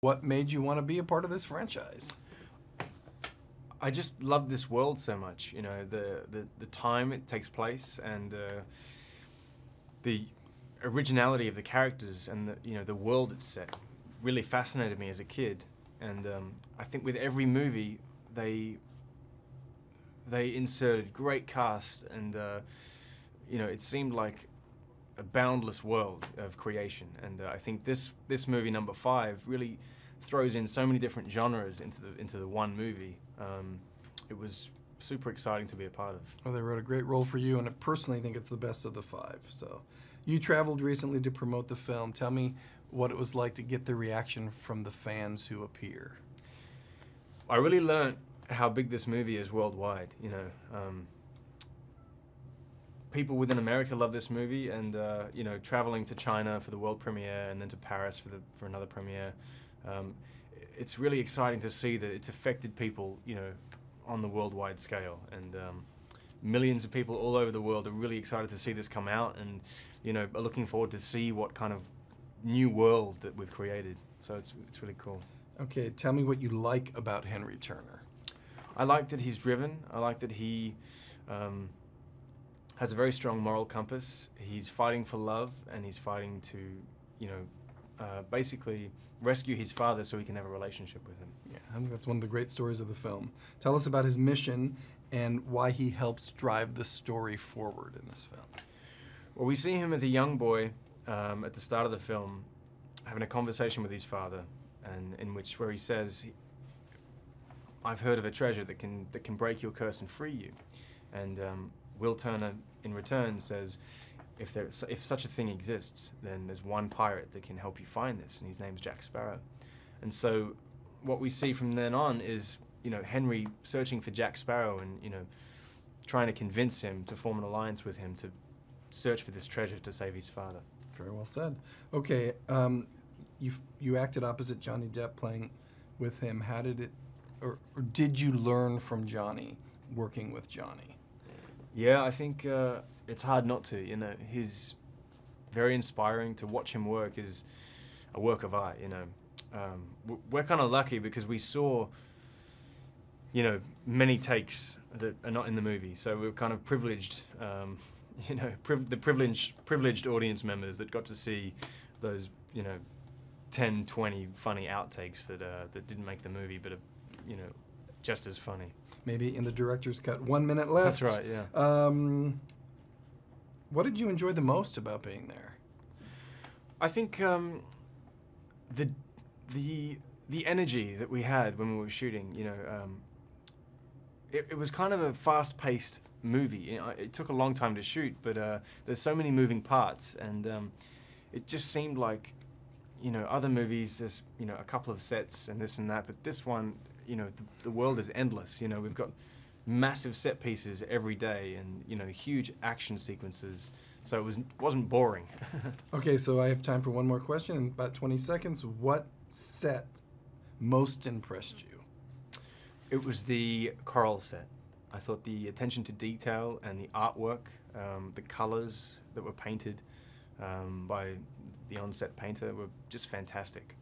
What made you want to be a part of this franchise? I just love this world so much. You know, the time it takes place and the originality of the characters and the world it's set really fascinated me as a kid. And I think with every movie they inserted great cast and it seemed like a boundless world of creation. And I think this movie number 5 really throws in so many different genres into the one movie. It was super exciting to be a part of. Well, they wrote a great role for you, and I personally think it's the best of the 5. So, you traveled recently to promote the film. Tell me what it was like to get the reaction from the fans who appear. I really learned how big this movie is worldwide. People within America love this movie, and traveling to China for the world premiere and then to Paris for another premiere. It's really exciting to see that it's affected people, on the worldwide scale, and millions of people all over the world are really excited to see this come out, and are looking forward to see what kind of new world that we've created. So it's really cool. Okay, tell me what you like about Henry Turner. I like that he's driven. I like that he has a very strong moral compass. He's fighting for love, and he's fighting to, basically rescue his father so he can have a relationship with him. Yeah, I think that's one of the great stories of the film. Tell us about his mission and why he helps drive the story forward in this film. Well, we see him as a young boy at the start of the film having a conversation with his father, and where he says, "I've heard of a treasure that can break your curse and free you." And Will Turner, in return, says, if such a thing exists, then there's one pirate that can help you find this, and his name's Jack Sparrow. And so what we see from then on is, Henry searching for Jack Sparrow and, trying to convince him to form an alliance with him to search for this treasure to save his father. Very well said. Okay, you acted opposite Johnny Depp playing with him. How did it, or did you learn from Johnny working with Johnny? Yeah, I think it's hard not to. He's very inspiring. To watch him work is a work of art. We're kind of lucky because we saw, many takes that are not in the movie. So we're kind of privileged, the privileged audience members that got to see those, 10, 20 funny outtakes that didn't make the movie, but are, just as funny. Maybe in the director's cut. 1 minute left. That's right, yeah. What did you enjoy the most about being there? I think the energy that we had when we were shooting, it was kind of a fast-paced movie. It took a long time to shoot, but there's so many moving parts, and it just seemed like, other movies, there's, a couple of sets and this and that, but this one, the world is endless. We've got massive set pieces every day and, huge action sequences. So it wasn't boring. Okay, so I have time for one more question in about 20 seconds. What set most impressed you? It was the coral set. I thought the attention to detail and the artwork, the colors that were painted by the on-set painter were just fantastic.